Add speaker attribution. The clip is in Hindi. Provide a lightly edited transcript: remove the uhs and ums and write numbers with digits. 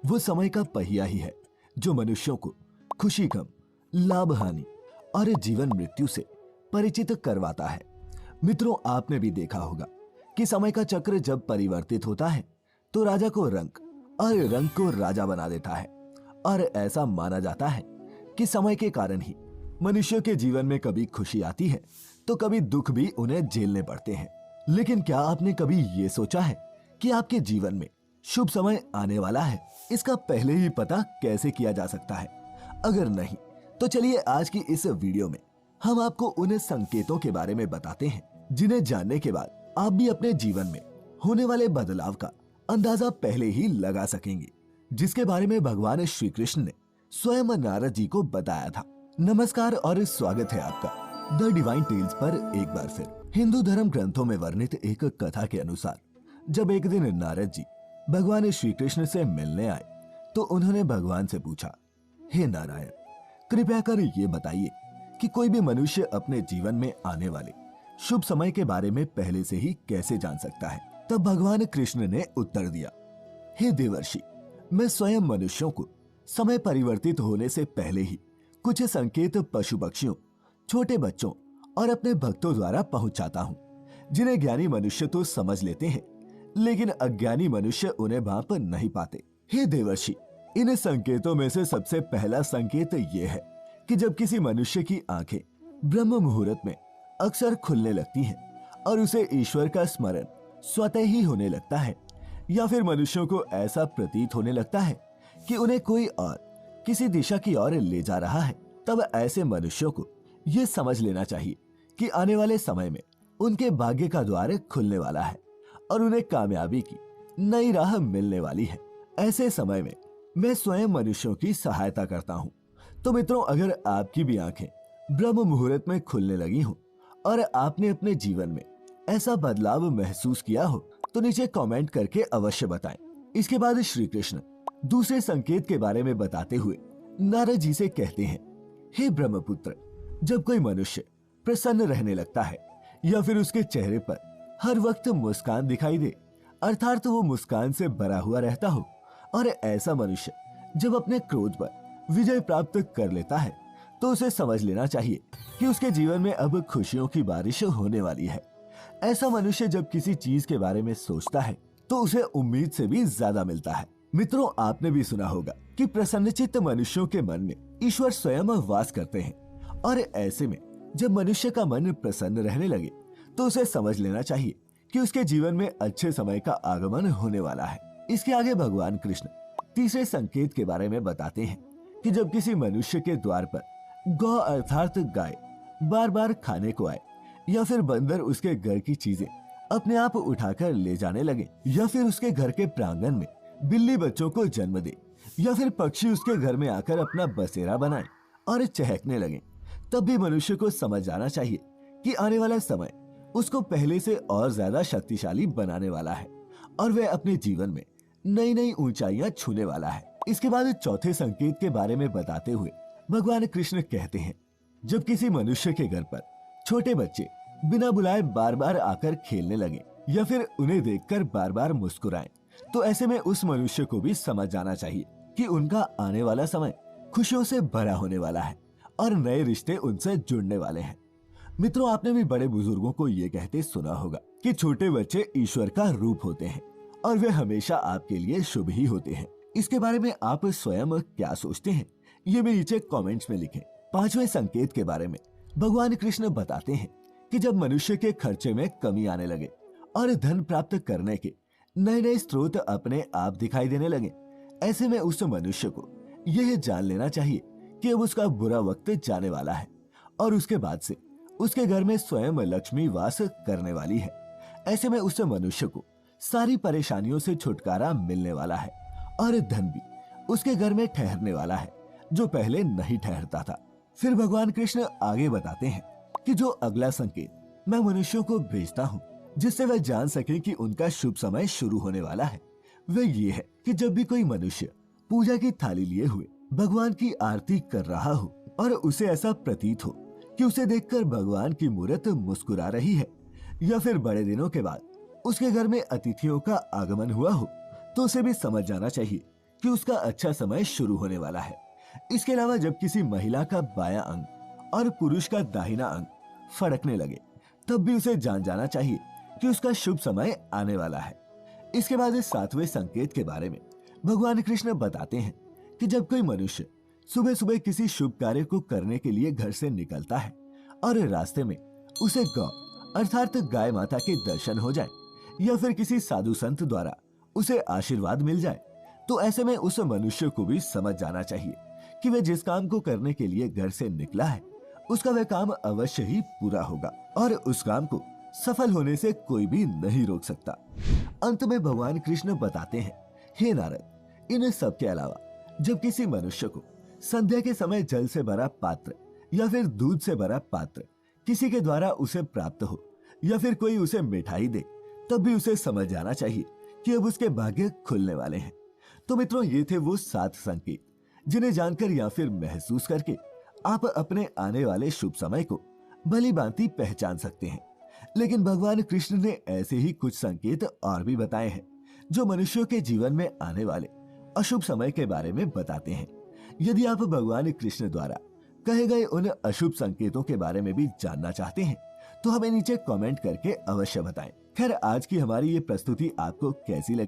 Speaker 1: वो समय का पहिया ही है जो मनुष्यों को खुशी गम, लाभ हानि और जीवन मृत्यु से परिचित करवाता है। मित्रों, आपने भी देखा होगा कि समय का चक्र जब परिवर्तित होता है तो राजा को रंक और रंक को राजा बना देता है। और ऐसा माना जाता है कि समय के कारण ही मनुष्य के जीवन में कभी खुशी आती है तो कभी दुख भी उन्हें झेलने पड़ते हैं। लेकिन क्या आपने कभी ये सोचा है कि आपके जीवन में शुभ समय आने वाला है, इसका पहले ही पता कैसे किया जा सकता है? अगर नहीं तो चलिए आज की इस वीडियो में हम आपको उन संकेतों के बारे में बताते हैं जिन्हें जानने के बाद आप भी अपने जीवन में होने वाले बदलाव का अंदाजा पहले ही लगा सकेंगे, जिसके बारे में भगवान श्री कृष्ण ने स्वयं नारद जी को बताया था। नमस्कार और स्वागत है आपका द डिवाइन टेल्स पर एक बार फिर। हिंदू धर्म ग्रंथों में वर्णित एक कथा के अनुसार जब एक दिन नारद जी भगवान श्री कृष्ण से मिलने आए तो उन्होंने भगवान से पूछा, हे नारायण, कृपया कर ये बताइए कि कोई भी मनुष्य अपने जीवन में आने वाले शुभ समय के बारे में पहले से ही कैसे जान सकता है? तब भगवान कृष्ण ने उत्तर दिया, हे देवर्षि, मैं स्वयं मनुष्यों को समय परिवर्तित होने से पहले ही कुछ संकेत पशु पक्षियों, छोटे बच्चों और अपने भक्तों द्वारा पहुंचाता हूँ, जिन्हें ज्ञानी मनुष्य तो समझ लेते हैं लेकिन अज्ञानी मनुष्य उन्हें भांप नहीं पाते। हे देवर्षि, इन संकेतों में से सबसे पहला संकेत ये है कि जब किसी मनुष्य की आंखें ब्रह्म मुहूर्त में अक्सर खुलने लगती हैं और उसे ईश्वर का स्मरण स्वतः ही होने लगता है, या फिर मनुष्यों को ऐसा प्रतीत होने लगता है कि उन्हें कोई और किसी दिशा की ओर ले जा रहा है, तब ऐसे मनुष्यों को यह समझ लेना चाहिए कि आने वाले समय में उनके भाग्य का द्वार खुलने वाला है और उन्हें कामयाबी की नई राह मिलने वाली है। ऐसे समय में मैं स्वयं मनुष्यों की सहायता करता हूँ। तो मित्रों, अगर आपकी भी आंखें ब्रह्म मुहूर्त में खुलने लगी हो और आपने अपने जीवन में ऐसा बदलाव महसूस किया हो तो नीचे कमेंट करके अवश्य बताएं। इसके बाद श्री कृष्ण दूसरे संकेत के बारे में बताते हुए नारद जी से कहते हैं, हे ब्रह्मपुत्र, जब कोई मनुष्य प्रसन्न रहने लगता है या फिर उसके चेहरे पर हर वक्त मुस्कान दिखाई दे, अर्थात वो मुस्कान से भरा हुआ रहता हो, और ऐसा मनुष्य जब अपने क्रोध पर विजय प्राप्त कर लेता है तो उसे समझ लेना चाहिए कि उसके जीवन में अब खुशियों की बारिश होने वाली है। ऐसा मनुष्य जब किसी चीज के बारे में सोचता है तो उसे उम्मीद से भी ज्यादा मिलता है। मित्रों, आपने भी सुना होगा कि प्रसन्नचित्त मनुष्यों के मन में ईश्वर स्वयं वास करते हैं, और ऐसे में जब मनुष्य का मन प्रसन्न रहने लगे तो उसे समझ लेना चाहिए कि उसके जीवन में अच्छे समय का आगमन होने वाला है। इसके आगे भगवान कृष्ण तीसरे संकेत के बारे में बताते हैं कि जब किसी मनुष्य के द्वार पर गौ अर्थात गाय बार बार खाने को आए, या फिर बंदर उसके घर की चीजें अपने आप उठाकर ले जाने लगे, या फिर उसके घर के प्रांगण में बिल्ली बच्चों को जन्म दे, या फिर पक्षी उसके घर में आकर अपना बसेरा बनाए और चहकने लगे, तब भी मनुष्य को समझ जाना चाहिए कि आने वाला समय उसको पहले से और ज्यादा शक्तिशाली बनाने वाला है और वह अपने जीवन में नई नई ऊंचाइयां छूने वाला है। इसके बाद चौथे संकेत के बारे में बताते हुए भगवान कृष्ण कहते हैं, जब किसी मनुष्य के घर पर छोटे बच्चे बिना बुलाए बार बार आकर खेलने लगे या फिर उन्हें देखकर बार बार मुस्कुराएं, तो ऐसे में उस मनुष्य को भी समझ जाना चाहिए कि उनका आने वाला समय खुशियों से भरा होने वाला है और नए रिश्ते उनसे जुड़ने वाले हैं। मित्रों, आपने भी बड़े बुजुर्गों को ये कहते सुना होगा कि छोटे बच्चे ईश्वर का रूप होते हैं और वे हमेशा आपके लिए शुभ ही होते हैं। इसके बारे में आप स्वयं क्या सोचते हैं, ये भी नीचे कमेंट्स में लिखें। पांचवें संकेत के बारे में भगवान कृष्ण बताते हैं कि जब मनुष्य के खर्चे में कमी आने लगे और धन प्राप्त करने के नए नए स्रोत अपने आप दिखाई देने लगे, ऐसे में उस मनुष्य को यह जान लेना चाहिए कि अब उसका बुरा वक्त जाने वाला है और उसके बाद से उसके घर में स्वयं लक्ष्मी वास करने वाली है। ऐसे में उस मनुष्य को सारी परेशानियों से छुटकारा मिलने वाला है और धन भी उसके घर में ठहरने वाला है जो पहले नहीं ठहरता था। फिर भगवान कृष्ण आगे बताते हैं कि जो अगला संकेत मैं मनुष्यों को भेजता हूँ जिससे वह जान सके कि उनका शुभ समय शुरू होने वाला है, वह ये है कि जब भी कोई मनुष्य पूजा की थाली लिए हुए भगवान की आरती कर रहा हो और उसे ऐसा प्रतीत हो कि उसे देखकर भगवान की मूर्त मुस्कुरा रही है, या फिर बड़े दिनों के बाद उसके घर में अतिथियों का आगमन हुआ हो, तो उसे भी समझ जाना चाहिए कि उसका अच्छा समय शुरू होने वाला है। इसके अलावा जब किसी महिला का बायां अंग और पुरुष का दाहिना अंग फड़कने लगे, तब भी उसे जान जाना चाहिए कि उसका शुभ समय आने वाला है। इसके बाद इस सातवें संकेत के बारे में भगवान कृष्ण बताते हैं कि जब कोई मनुष्य सुबह सुबह किसी शुभ कार्य को करने के लिए घर से निकलता है और रास्ते में उसे गौ अर्थात गाय माता के दर्शन हो जाए या फिर किसी साधु संत द्वारा उसे आशीर्वाद मिल जाए, तो ऐसे में उस मनुष्य को भी समझ जाना चाहिए कि वह जिस काम को करने के लिए घर से निकला है उसका वह काम अवश्य ही पूरा होगा और उस काम को सफल होने से कोई भी नहीं रोक सकता। अंत में भगवान कृष्ण बताते हैं, हे नारद, इन सब के अलावा जब किसी मनुष्य को संध्या के समय जल से भरा पात्र या फिर दूध से भरा पात्र किसी के द्वारा उसे प्राप्त हो या फिर कोई उसे मिठाई दे, तब भी उसे समझ जाना चाहिए कि अब उसके भाग्य खुलने वाले हैं। तो मित्रों, ये थे वो 7 संकेत जिन्हें जानकर या फिर महसूस करके आप अपने आने वाले शुभ समय को भली भांति पहचान सकते हैं। लेकिन भगवान कृष्ण ने ऐसे ही कुछ संकेत और भी बताए हैं जो मनुष्यों के जीवन में आने वाले अशुभ समय के बारे में बताते हैं। यदि आप भगवान कृष्ण द्वारा कहे गए उन अशुभ संकेतों के बारे में भी जानना चाहते हैं तो हमें नीचे कमेंट करके अवश्य बताएं। खैर, आज की हमारी ये प्रस्तुति आपको कैसी लगी